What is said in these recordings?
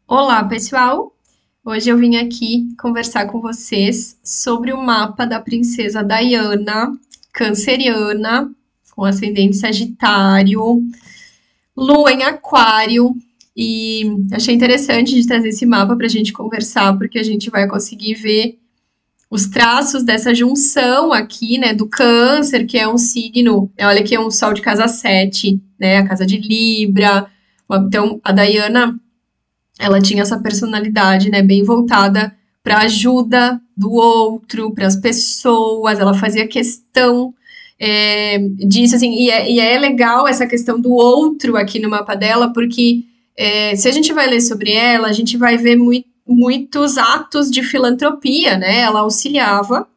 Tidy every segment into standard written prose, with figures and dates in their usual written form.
Olá, pessoal! Hoje eu vim aqui conversar com vocês sobre o mapa da princesa Diana, canceriana, com ascendente Sagitário, lua em Aquário. E achei interessante de trazer esse mapa para a gente conversar, porque a gente vai conseguir ver os traços dessa junção aqui, né, do Câncer, que é um signo, olha que é um sol de casa 7, né, a casa de Libra. Então, a Diana ela tinha essa personalidade, né, bem voltada para ajuda do outro, para as pessoas, ela fazia questão disso, assim, e é legal essa questão do outro aqui no mapa dela, porque se a gente vai ler sobre ela, a gente vai ver muitos atos de filantropia, né, ela auxiliava,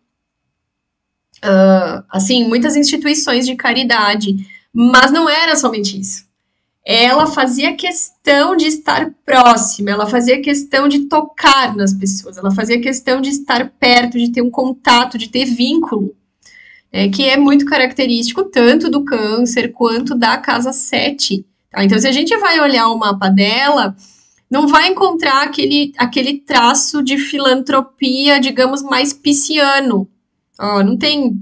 assim, muitas instituições de caridade, mas não era somente isso. Ela fazia questão de estar próxima, ela fazia questão de tocar nas pessoas, ela fazia questão de estar perto, de ter um contato, de ter vínculo, que é muito característico tanto do Câncer quanto da casa 7. Tá? Então, se a gente vai olhar o mapa dela, não vai encontrar aquele traço de filantropia, digamos, mais pisciano. Ó, não tem.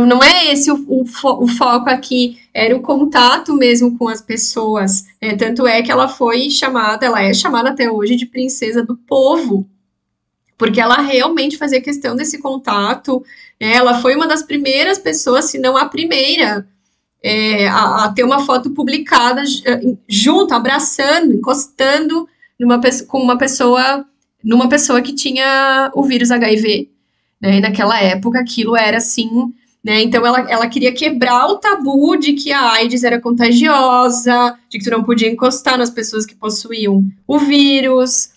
Não é esse o foco aqui, era o contato mesmo com as pessoas. Tanto é que ela foi chamada, ela é chamada até hoje de princesa do povo, porque ela realmente fazia questão desse contato. Ela foi uma das primeiras pessoas, se não a primeira, a ter uma foto publicada junto, abraçando, encostando com numa pessoa que tinha o vírus HIV. Né? E naquela época aquilo era assim, né? Então ela queria quebrar o tabu de que a AIDS era contagiosa, de que tu não podia encostar nas pessoas que possuíam o vírus.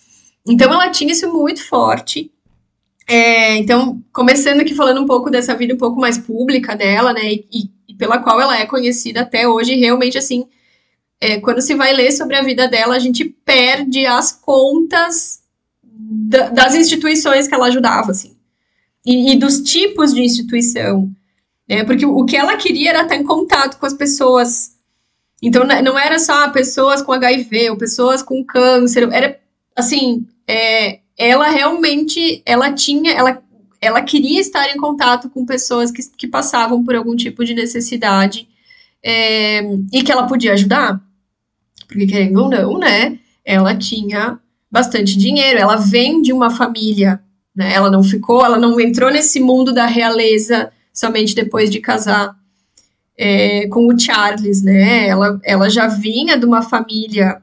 Então ela tinha isso muito forte. Então, começando aqui falando um pouco dessa vida um pouco mais pública dela, né? E pela qual ela é conhecida até hoje, realmente assim, quando se vai ler sobre a vida dela, a gente perde as contas das instituições que ela ajudava, assim e dos tipos de instituição, né? Porque o que ela queria era estar em contato com as pessoas. Então, não era só pessoas com HIV ou pessoas com câncer, era assim, ela realmente, ela queria estar em contato com pessoas que passavam por algum tipo de necessidade e que ela podia ajudar, porque querendo ou não, né, ela tinha bastante dinheiro, ela vem de uma família, né? Ela não entrou nesse mundo da realeza somente depois de casar com o Charles, né? Ela já vinha de uma família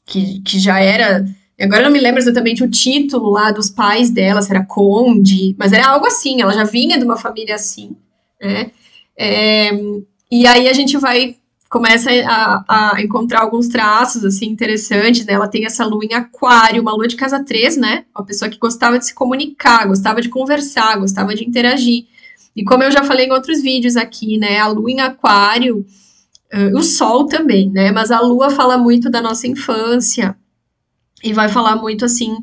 que já era. Agora eu não me lembro exatamente o título lá dos pais dela, se era conde, mas era algo assim, ela já vinha de uma família assim, né? E aí a gente começa a encontrar alguns traços, assim, interessantes, né? Ela tem essa lua em Aquário, uma lua de casa 3, né? Uma pessoa que gostava de se comunicar, gostava de conversar, gostava de interagir. E como eu já falei em outros vídeos aqui, né? A lua em Aquário, o sol também, né? Mas a lua fala muito da nossa infância e vai falar muito, assim,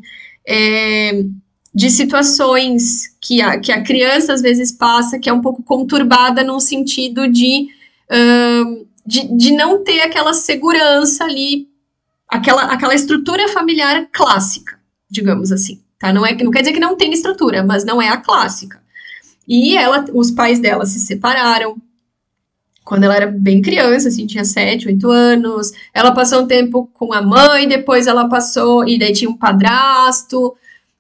de situações que a criança às vezes passa, que é um pouco conturbada no sentido de não ter aquela segurança ali, aquela estrutura familiar clássica, digamos assim. Tá? Não quer dizer que não tem estrutura, mas não é a clássica. E os pais dela se separaram quando ela era bem criança, assim, tinha 7, 8 anos. Ela passou um tempo com a mãe, depois ela passou, e daí tinha um padrasto.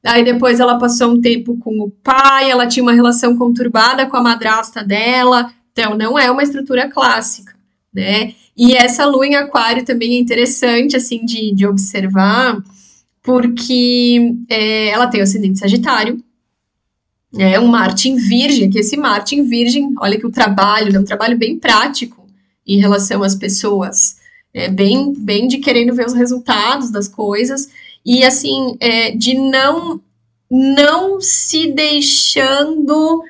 Aí depois ela passou um tempo com o pai, ela tinha uma relação conturbada com a madrasta dela. Então, não é uma estrutura clássica, né? E essa lua em Aquário também é interessante, assim, de observar, porque ela tem o ascendente Sagitário, um Marte em Virgem, que esse Marte em Virgem, olha que o trabalho, é um trabalho bem prático em relação às pessoas, bem de querendo ver os resultados das coisas, e assim, de não se deixando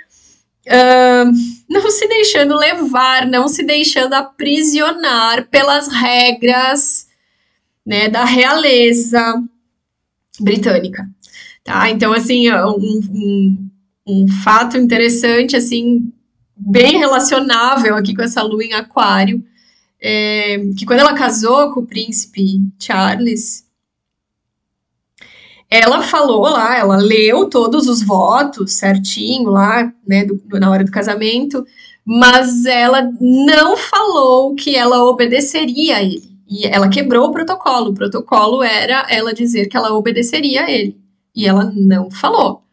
não se deixando levar, não se deixando aprisionar pelas regras, né, da realeza britânica, tá? Então, assim, um fato interessante, assim, bem relacionável aqui com essa lua em Aquário, que quando ela casou com o príncipe Charles, ela falou lá, ela leu todos os votos certinho lá, né, na hora do casamento, mas ela não falou que ela obedeceria a ele. E ela quebrou o protocolo. O protocolo era ela dizer que ela obedeceria a ele. E ela não falou.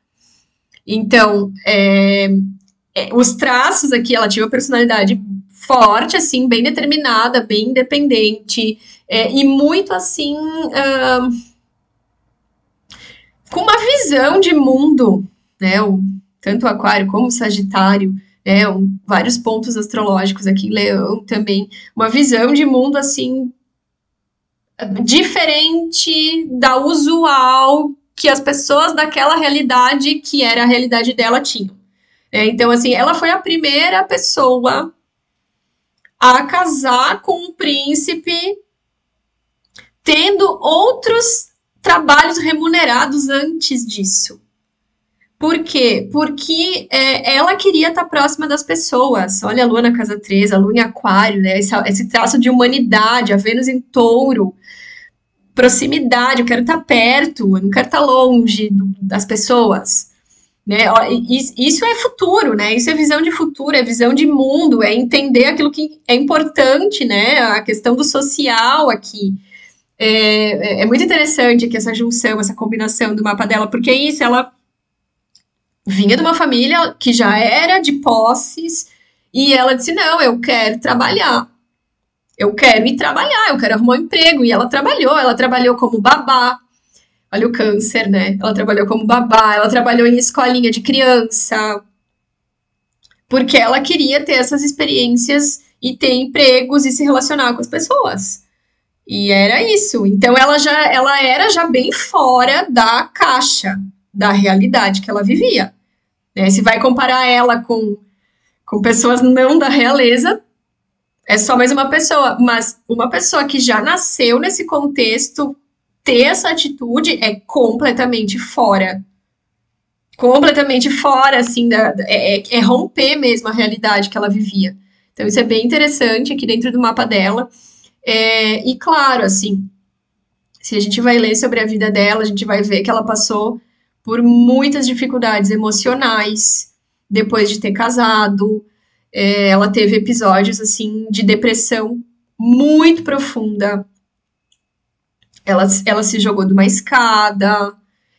Então, os traços aqui, ela tinha uma personalidade forte, assim, bem determinada, bem independente, e muito, assim, com uma visão de mundo, né, tanto o Aquário como o Sagitário, né, vários pontos astrológicos aqui em Leão também, uma visão de mundo, assim, diferente da usual que as pessoas daquela realidade, que era a realidade dela, tinham. Então, assim, ela foi a primeira pessoa a casar com um príncipe tendo outros trabalhos remunerados antes disso. Por quê? Porque ela queria estar próxima das pessoas. Olha a Lua na casa 3, a Lua em Aquário, né? Esse traço de humanidade, a Vênus em Touro, proximidade, eu quero estar perto, eu não quero estar longe das pessoas. Né? Isso é futuro, né? Isso é visão de futuro, é visão de mundo, é entender aquilo que é importante, né? A questão do social aqui. É muito interessante aqui essa junção, essa combinação do mapa dela, porque é isso, ela vinha de uma família que já era de posses, e ela disse, não, eu quero trabalhar. Eu quero ir trabalhar, eu quero arrumar um emprego. E ela trabalhou como babá. Olha o câncer, né? Ela trabalhou como babá, ela trabalhou em escolinha de criança, porque ela queria ter essas experiências e ter empregos e se relacionar com as pessoas. E era isso. Então ela era já bem fora da caixa, da realidade que ela vivia. Né? Se vai comparar ela com pessoas não da realeza, é só mais uma pessoa. Mas uma pessoa que já nasceu nesse contexto, ter essa atitude é completamente fora. Completamente fora, assim, é romper mesmo a realidade que ela vivia. Então, isso é bem interessante aqui dentro do mapa dela. E, claro, assim, se a gente vai ler sobre a vida dela, a gente vai ver que ela passou por muitas dificuldades emocionais depois de ter casado. Ela teve episódios, assim, de depressão muito profunda. Ela se jogou de uma escada,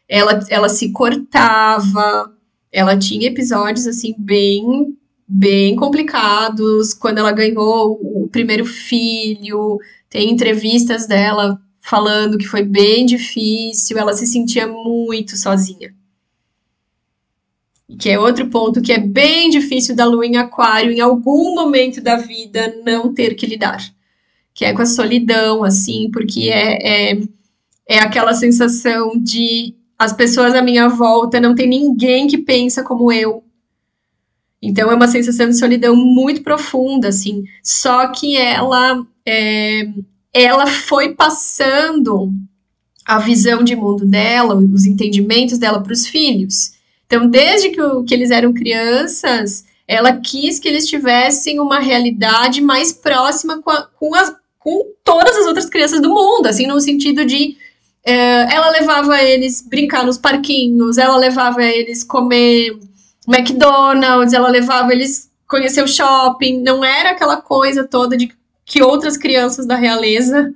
ela se cortava, ela tinha episódios, assim, bem complicados. Quando ela ganhou o primeiro filho, tem entrevistas dela falando que foi bem difícil, ela se sentia muito sozinha. Que é outro ponto que é bem difícil da Lua em Aquário, em algum momento da vida, não ter que lidar. Que é com a solidão, assim, porque é aquela sensação de as pessoas à minha volta, não tem ninguém que pensa como eu. Então é uma sensação de solidão muito profunda, assim. Só que ela foi passando a visão de mundo dela, os entendimentos dela para os filhos. Então, desde que eles eram crianças, ela quis que eles tivessem uma realidade mais próxima com todas as outras crianças do mundo, assim, no sentido de ela levava eles brincar nos parquinhos, ela levava eles comer McDonald's, ela levava eles conhecer o shopping, não era aquela coisa toda de que outras crianças da realeza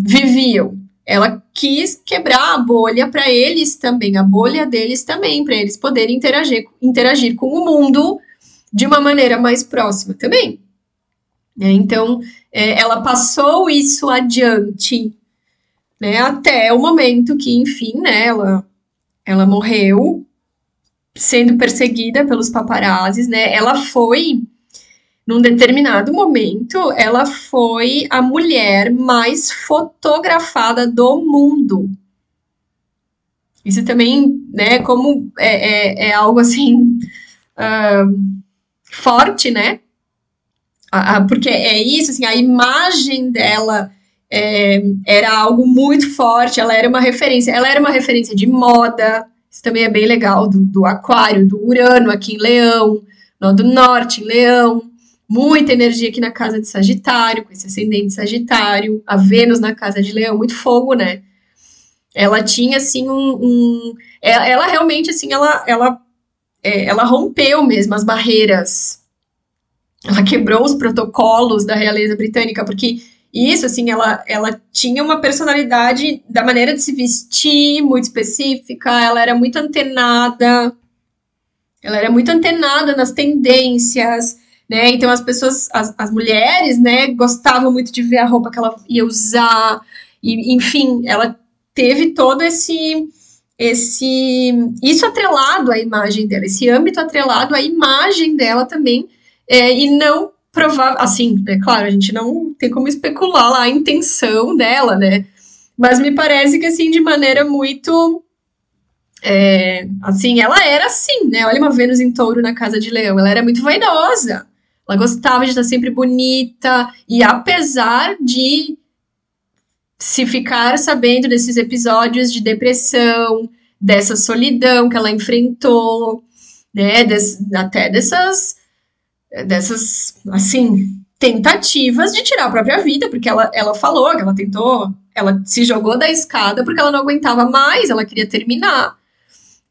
viviam. Ela quis quebrar a bolha para eles também, a bolha deles também, para eles poderem interagir com o mundo de uma maneira mais próxima também. Então, ela passou isso adiante, né, até o momento que, enfim, né, ela morreu sendo perseguida pelos paparazzis, né? Ela foi, num determinado momento, ela foi a mulher mais fotografada do mundo. Isso também, né, como é algo assim forte, né? Porque é isso, assim, a imagem dela era algo muito forte, ela era uma referência de moda. Isso também é bem legal, do Aquário, do Urano aqui em Leão, do Norte em Leão. muita energia aqui na casa de Sagitário, com esse ascendente Sagitário, a Vênus na casa de Leão, muito fogo, né? Ela tinha, assim, ela realmente, assim, ela rompeu mesmo as barreiras, ela quebrou os protocolos da realeza britânica, porque isso, assim, ela tinha uma personalidade da maneira de se vestir muito específica, ela era muito antenada nas tendências, né? Então as pessoas, as mulheres, né, gostavam muito de ver a roupa que ela ia usar, e enfim, ela teve todo isso atrelado à imagem dela, esse âmbito atrelado à imagem dela também, e não provável, assim, né, claro, a gente não tem como especular lá a intenção dela, né, mas me parece que, assim, de maneira muito, assim, ela era assim, né, olha uma Vênus em touro na casa de Leão, ela era muito vaidosa, ela gostava de estar sempre bonita, e apesar de se ficar sabendo desses episódios de depressão, dessa solidão que ela enfrentou, né, até dessas, assim, tentativas de tirar a própria vida, porque ela falou que ela tentou, ela se jogou da escada porque ela não aguentava mais, ela queria terminar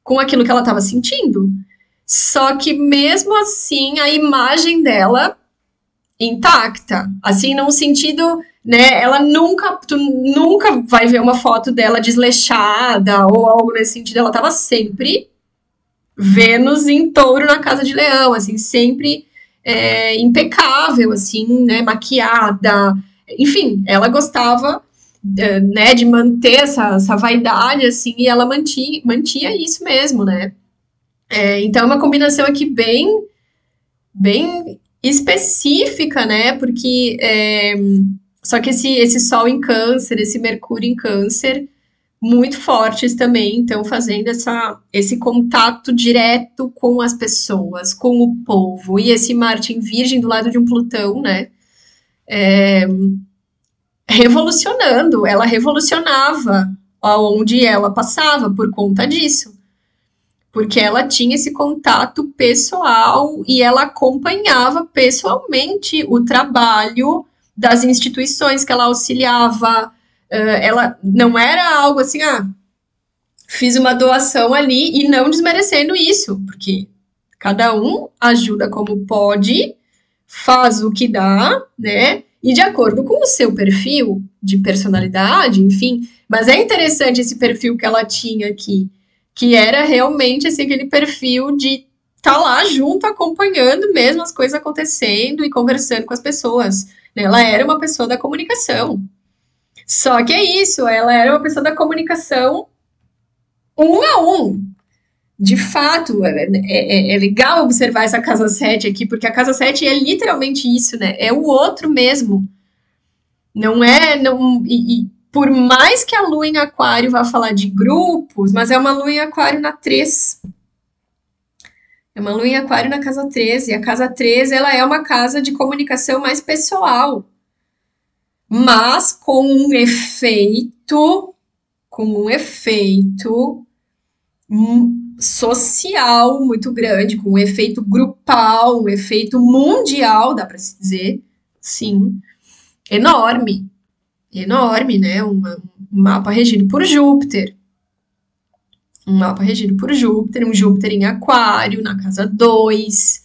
com aquilo que ela estava sentindo. Só que mesmo assim, a imagem dela intacta, assim, num sentido, né, tu nunca vai ver uma foto dela desleixada ou algo nesse sentido, ela tava sempre Vênus em touro na casa de Leão, assim, sempre impecável, assim, né, maquiada, enfim, ela gostava, né, de manter essa vaidade, assim, e ela mantinha isso mesmo, né, então é uma combinação aqui bem específica, né? Porque só que esse Sol em Câncer, esse Mercúrio em Câncer, muito fortes também, então fazendo esse contato direto com as pessoas, com o povo, e esse Marte em Virgem do lado de um Plutão, né? Revolucionando, ela revolucionava aonde ela passava por conta disso. Porque ela tinha esse contato pessoal e ela acompanhava pessoalmente o trabalho das instituições que ela auxiliava. Ela não era algo assim, fiz uma doação ali e não desmerecendo isso, porque cada um ajuda como pode, faz o que dá, né? E de acordo com o seu perfil de personalidade, enfim. Mas é interessante esse perfil que ela tinha aqui, que era realmente assim, aquele perfil de estar lá junto, acompanhando mesmo as coisas acontecendo e conversando com as pessoas. Ela era uma pessoa da comunicação. Só que é isso, ela era uma pessoa da comunicação um a um. De fato, é legal observar essa casa 7 aqui, porque a casa 7 é literalmente isso, né? É o outro mesmo. Não é. Não, por mais que a lua em Aquário vá falar de grupos, mas é uma lua em Aquário na 3. É uma lua em Aquário na casa 13. E a casa 13 ela é uma casa de comunicação mais pessoal, mas com um efeito social muito grande, com um efeito grupal, um efeito mundial, dá para se dizer, sim, enorme, enorme, né? Um mapa regido por Júpiter. Um mapa regido por Júpiter, um Júpiter em Aquário, na casa 2.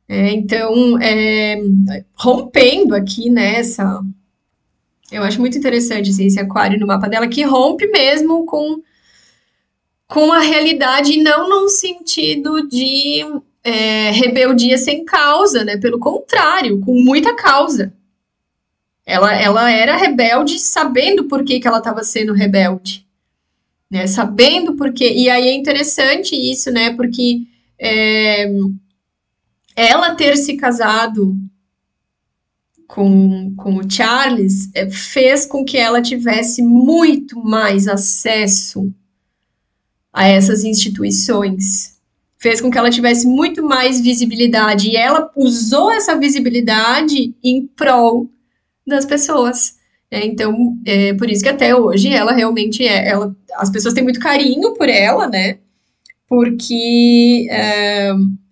Então, rompendo aqui nessa. Eu acho muito interessante assim, esse Aquário no mapa dela, que rompe mesmo com a realidade, e não num sentido de rebeldia sem causa, né? Pelo contrário, com muita causa. Ela era rebelde sabendo por que ela estava sendo rebelde. Né, sabendo por quê. E aí é interessante isso, né? Porque ela ter se casado com o Charles fez com que ela tivesse muito mais acesso a essas instituições. Fez com que ela tivesse muito mais visibilidade. E ela usou essa visibilidade em prol das pessoas. Então, por isso que até hoje ela realmente as pessoas têm muito carinho por ela, né? Porque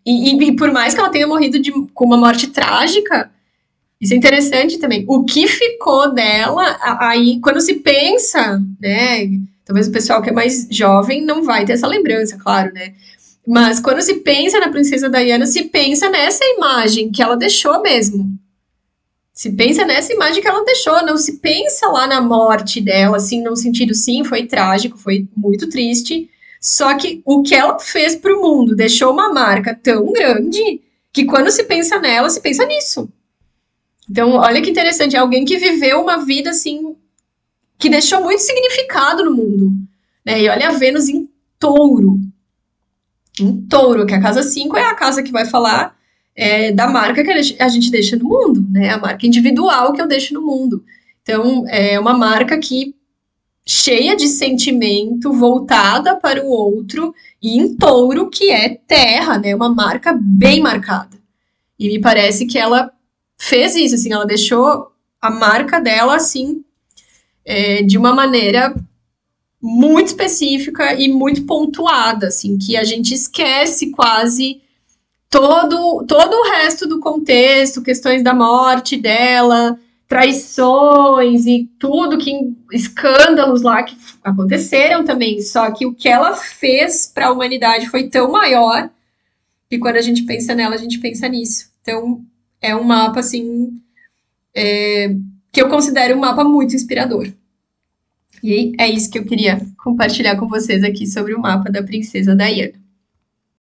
E por mais que ela tenha morrido com uma morte trágica, isso é interessante também. O que ficou dela, aí, quando se pensa, né? Talvez o pessoal que é mais jovem não vai ter essa lembrança, claro, né? Mas quando se pensa na princesa Diana, se pensa nessa imagem que ela deixou mesmo. Se pensa nessa imagem que ela deixou, não se pensa lá na morte dela, assim, no sentido, sim, foi trágico, foi muito triste. Só que o que ela fez pro mundo deixou uma marca tão grande que quando se pensa nela, se pensa nisso. Então, olha que interessante, alguém que viveu uma vida assim, que deixou muito significado no mundo. Né? E olha a Vênus em touro. Em touro, que a casa 5 é a casa que vai falar da marca que a gente deixa no mundo, né? A marca individual que eu deixo no mundo. Então, é uma marca que cheia de sentimento, voltada para o outro, e em touro, que é terra, né? Uma marca bem marcada. E me parece que ela fez isso, assim, ela deixou a marca dela, assim, de uma maneira muito específica e muito pontuada, assim, que a gente esquece quase todo o resto do contexto, questões da morte dela, traições e tudo que escândalos lá que aconteceram também, só que o que ela fez para a humanidade foi tão maior que quando a gente pensa nela, a gente pensa nisso. Então, é um mapa assim que eu considero um mapa muito inspirador. E é isso que eu queria compartilhar com vocês aqui sobre o mapa da Princesa Diana.